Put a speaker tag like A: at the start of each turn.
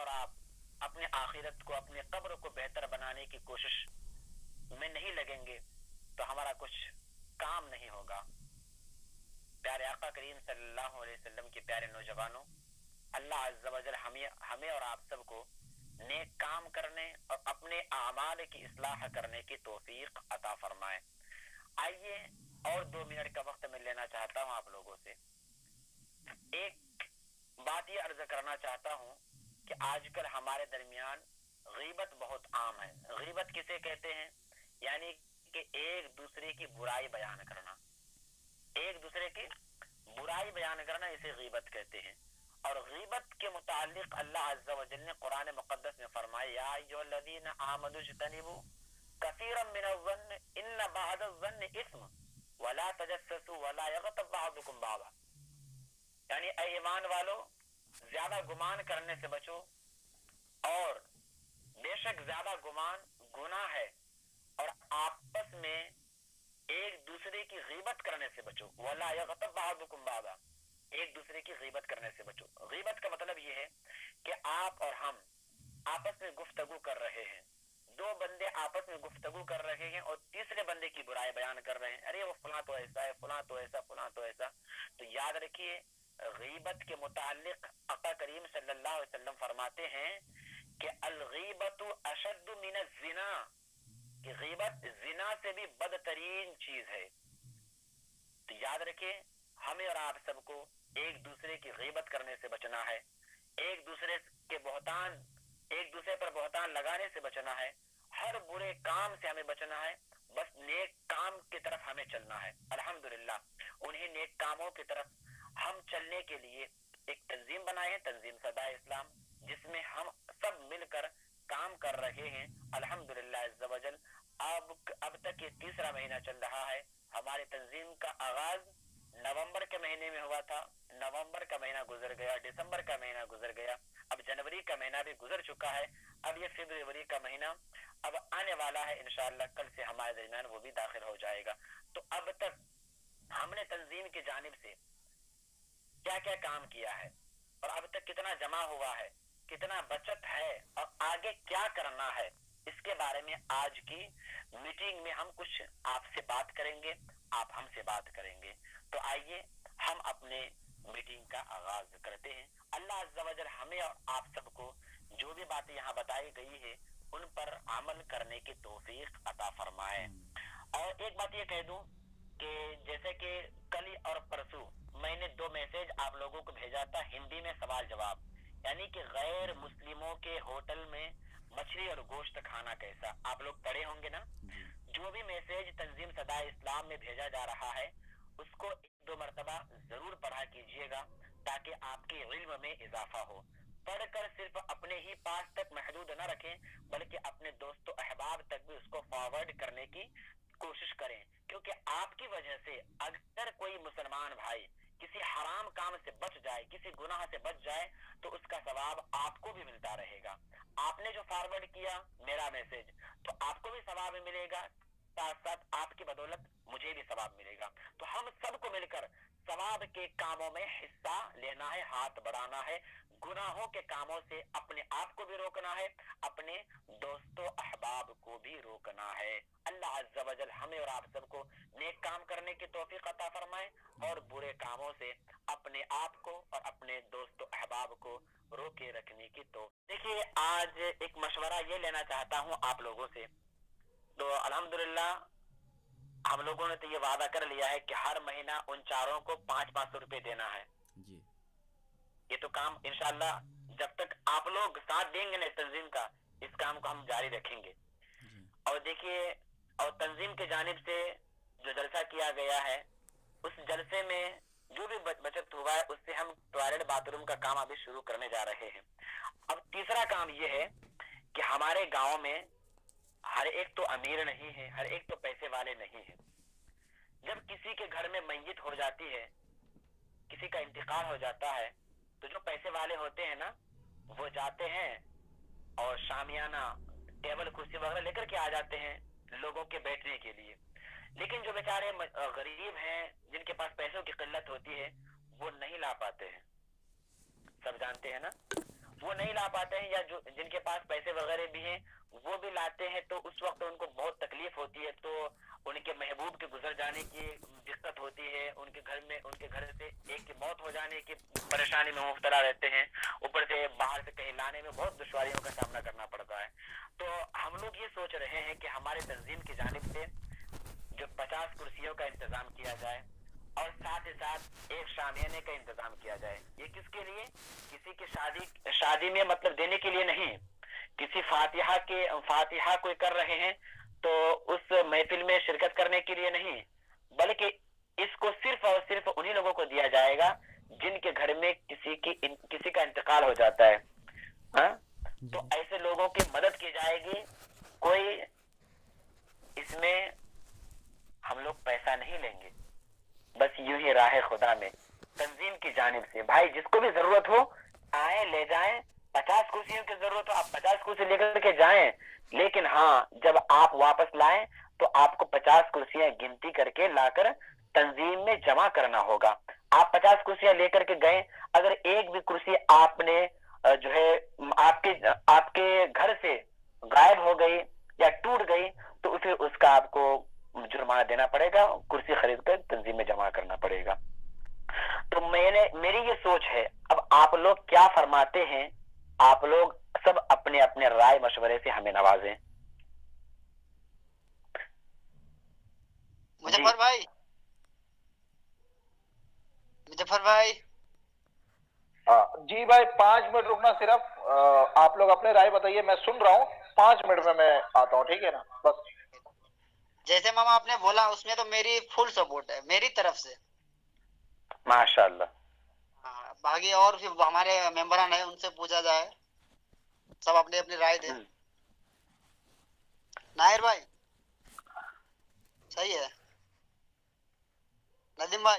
A: اور آپ اپنے آخرت کو, اپنے قبر کو بہتر بنانے کی کوشش میں نہیں لگیں گے تو ہمارا کچھ کام نہیں ہوگا. پیارے آقا کریم صلی اللہ علیہ وسلم کے پیارے نوجوانوں, اللہ عز و جل ہمیں اور آپ سب کو نیک کام کرنے اور اپنے اعمال کی اصلاح کرنے کی توفیق عطا فرمائے. آئیے اور 2 منٹ کا وقت میں لینا چاہتا ہوں آپ لوگوں سے. ایک بات یہ عرض کرنا چاہتا ہوں کہ آج کل ہمارے درمیان غیبت بہت عام ہے. غیبت کسے کہتے ہیں؟ یعنی کہ ایک دوسرے کی برائی بیان کرنا, ایک دوسرے کی برائی بیان کرنا اسے غیبت کہتے ہیں. اور غیبت کے متعلق اللہ عز و جل نے قرآن مقدس میں فرمایا یا ایھا الذین آمنوا اجتنبوا کثیرا من الظن ان بعض الظن اثم ولا تجسسوا ولا یغتب بعضکم بعضا. یعنی اے ایمان والو, زیادہ گمان کرنے سے بچو, اور بے شک زیادہ گمان گناہ ہے, اور آپس میں ایک دوسرے کی غیبت کرنے سے بچو. ولا یغتب بعضکم بعضا, ایک دوسرے کی غیبت کرنے سے بچو. غیبت کا مطلب یہ ہے کہ آپ اور ہم آپس میں گفتگو کر رہے ہیں, 2 بندے آپس میں گفتگو کر رہے ہیں اور تیسرے بندے کی برائی بیان کر رہے ہیں, ارے وہ فلاں تو ایسا ہے, فلاں تو ایسا, فلاں تو ایسا. تو یاد رکھیے غیبت کے متعلق آقا کریم صلی اللہ علیہ وسلم فرماتے ہیں کہ الغیبت اشد من الزنا, کہ غیبت زنا سے بھی بدترین چیز ہے. تو یاد رکھیں ہمیں اور آپ سب کو ایک دوسرے کی غیبت کرنے سے بچنا ہے, ایک دوسرے کے بہتان, ایک دوسرے پر بہتان لگانے سے بچنا ہے, ہر برے کام سے ہمیں بچنا ہے, بس نیک کام کی طرف ہمیں چلنا ہے. الحمدللہ انہیں نیک کاموں کی طرف ہم چلنے کے لیے ایک تنظیم بنائے ہیں, تنظیم صدائے اسلام, جس میں ہم سب مل کر کام کر رہے ہیں. الحمدللہ عز و جل اب تک یہ 3را مہینہ چل رہا ہے. ہماری تنظیم کا آغاز نومبر کے مہینے میں ہوا تھا, نومبر کا مہینہ گزر گیا, دسمبر کا مہینہ گزر گیا, اب جنوری کا مہینہ بھی گزر چکا ہے, اب یہ فروری کا مہینہ اب آنے والا ہے. انشاءاللہ کل سے ہمارے درمیان وہ بھی داخل ہو جائے گا. تو اب تک ہم نے تنظیم کی جانب سے کیا کیا کام کیا ہے, اور اب تک کتنا جمع ہوا ہے, کتنا بچت ہے, اور آگے کیا کرنا ہے, اس کے بارے میں آج کی میٹنگ میں ہم کچھ آپ سے بات کریں گے, آپ ہم سے بات کریں گے. تو آئیے ہم اپنے میٹنگ کا آغاز کرتے ہیں. اللہ عز و جل ہمیں اور آپ سب کو جو بھی باتیں یہاں بتائی گئی ہے ان پر عمل کرنے کی توفیق عطا فرمائے. اور ایک بات یہ کہہ دوں کہ جیسے کہ کل اور پرسوں میں نے 2 میسج آپ لوگوں کو بھیجا تھا ہندی میں سوال جواب, یعنی کہ غیر مسلموں کے ہوٹل میں مچھلی اور گوشت کھانا کیسا. آپ لوگ پڑھے ہوں گے نا. جو بھی میسج تنظیم صدائے اسلام میں بھیجا جا رہا ہے اس کو 1-2 مرتبہ ضرور پڑھا کیجئے گا تاکہ آپ کے علم میں اضافہ ہو. پڑھ کر صرف اپنے ہی پاس تک محدود نہ رکھیں بلکہ اپنے دوست و احباب تک بھی اس کو فارورڈ کرنے کی کوشش کریں, کیونکہ آپ کی وجہ سے اگر کوئی مسلمان بھائی کسی حرام کام سے بچ جائے, کسی گناہ سے بچ جائے, تو اس کا ثواب آپ کو بھی ملتا رہے گا. آپ نے جو فارورڈ کیا میرا میسج تو آپ کو بھی ثواب ملے گا, ساتھ ساتھ آپ کی بدولت مجھے بھی ثواب ملے گا. تو ہم سب کو مل کر ثواب کے کاموں میں حصہ لینا ہے, ہاتھ بڑھانا ہے, گناہوں کے کاموں سے اپنے آپ کو بھی روکنا ہے, اپنے دوستوں احباب کو بھی روکنا ہے. اللہ عز و جل ہمیں اور آپ سب کو نیک کام کرنے کی توفیق عطا فرمائے اور برے کاموں سے اپنے آپ کو اور اپنے دوستوں احباب کو روکے رکھنے کی توفیق. دیکھیے آج ایک مشورہ یہ لینا چاہتا ہوں آپ لوگوں سے. تو الحمدللہ ہم لوگوں نے تو یہ وعدہ کر لیا ہے کہ ہر مہینہ ان چاروں کو 500 روپے دینا ہے.
B: جی
A: یہ تو کام انشاءاللہ جب تک آپ لوگ ساتھ دیں گے نا تنظیم کا, اس کام کو ہم جاری رکھیں گے.
B: جی
A: اور دیکھیے اور تنظیم کی جانب سے جو جلسہ کیا گیا ہے اس جلسے میں جو بھی بچت ہوا ہے اس سے ہم ٹوائلٹ باتھ روم کا کام ابھی شروع کرنے جا رہے ہیں. اب تیسرا کام یہ ہے کہ ہمارے گاؤں میں ہر ایک تو امیر نہیں ہے, ہر ایک تو پیسے والے نہیں ہیں. جب کسی کے گھر میں میت ہو جاتی ہے, کسی کا انتقال ہو جاتا ہے, تو جو پیسے والے ہوتے ہیں نا وہ جاتے ہیں اور شامیانہ ٹیبل کرسی وغیرہ لے کر کے آ جاتے ہیں لوگوں کے بیٹھنے کے لیے. لیکن جو بیچارے غریب ہیں جن کے پاس پیسوں کی قلت ہوتی ہے وہ نہیں لا پاتے ہیں, سب جانتے ہیں نا, وہ نہیں لا پاتے ہیں یا جو جن کے پاس پیسے وغیرہ بھی ہیں وہ بھی لاتے ہیں تو اس وقت ان کو بہت تکلیف ہوتی ہے، تو ان کے محبوب کے گزر جانے کی دقت ہوتی ہے، ان کے گھر سے ایک کی موت ہو جانے کی پریشانی میں مبتلا رہتے ہیں، اوپر سے باہر سے کہیں لانے میں بہت دشواریوں کا سامنا کرنا پڑتا ہے. تو ہم لوگ یہ سوچ رہے ہیں کہ ہمارے تنظیم کی جانب سے جو 50 کرسیوں کا انتظام کیا جائے اور ساتھ ہی ساتھ ایک شامیانے کا انتظام کیا جائے. یہ کس کے لیے؟ کسی کی شادی میں مطلب دینے کے لیے نہیں، کسی فاتحہ کوئی کر رہے ہیں تو اس محفل میں شرکت کرنے کے لیے نہیں، بلکہ اس کو صرف اور صرف انہی لوگوں کو دیا جائے گا جن کے گھر میں کسی کا انتقال ہو جاتا ہے. ہاں تو ایسے لوگوں کی مدد کی جائے گی. کوئی اس میں ہم لوگ پیسہ نہیں لیں گے، بس یوں ہی راہ خدا میں تنظیم کی جانب سے بھائی جس کو بھی ضرورت ہو آئیں لے جائیں. 50 کرسیوں کی ضرورت ہو آپ 50 کرسی لے کر کے جائیں، لیکن ہاں جب آپ واپس لائیں تو آپ کو 50 کرسیاں گنتی کر کے لا کر تنظیم میں جمع کرنا ہوگا. آپ 50 کرسیاں لے کر کے گئے، اگر ایک بھی کرسی آپ نے جو ہے آپ کے گھر سے غائب ہو گئی یا ٹوٹ گئی تو پھر اس کا آپ کو جرمانہ دینا پڑے گا، کرسی خرید کر تنظیم میں جمع کرنا پڑے گا. تو میری یہ سوچ ہے، اب آپ لوگ کیا فرماتے ہیں؟ آپ لوگ سب اپنے اپنے رائے مشورے سے ہمیں نوازیں.
B: مظفر بھائی
C: جی بھائی 5 منٹ رکنا صرف، آپ لوگ اپنے رائے بتائیے، میں سن رہا ہوں. 5 منٹ میں آتا ہوں، ٹھیک ہے نا؟ بس
B: جیسے ماما آپ نے بولا اس میں تو میری فل سپورٹ ہے میری طرف سے.
A: ماشاء اللہ.
B: باقی اور پھر ہمارے ممبران ہیں ان سے پوچھا جائے، سب اپنی اپنی رائے دیں. ناہر بھائی صحیح ہے. ندیم بھائی